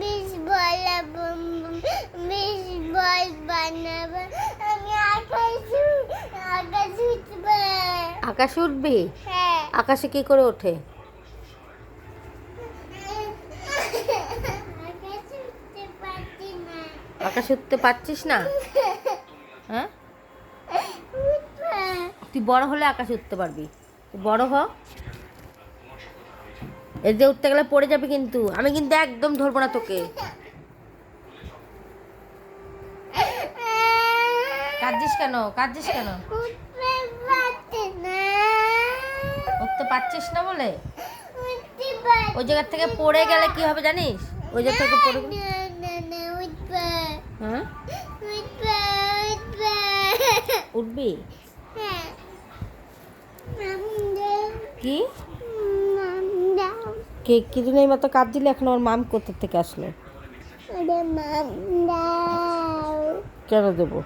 বিশ বল বিশ বল বানাবো আমি আকাশ উঠবো। আকাশে উঠবি? হ্যাঁ। আকাশে কি করে ওঠে? আকাশ উঠতে পারছি না। আকাশে উঠতে পারছিস না? হ্যাঁ, উঠবো। তুই বড় হলে আকাশে উঠতে পারবি। তুই বড় হ। এই যে উঠতে গেলে পড়ে যাবে কিন্তু, আমি কিন্তু একদম ধরবো না তোকে। কাঁদছিস কেন? কাঁদছিস কেন? উঠতে পারছি না। উঠতে পারছিস না বলে? উঠতে পারছি ওই জায়গা থেকে পড়ে গেলে কি হবে জানিস? ওই জায়গা থেকে পড়ে গেলে না উঠবো। হ্যাঁ, উঠবো উঠবো। উঠবি? হ্যাঁ। নাম দাও। কি নাম দাও। কে কিছুদিন এই মতো কাঁদছিলি, এখন আমার মাম কোথা থেকে আসলো? ওরে নাম দাও। কেন দেবো?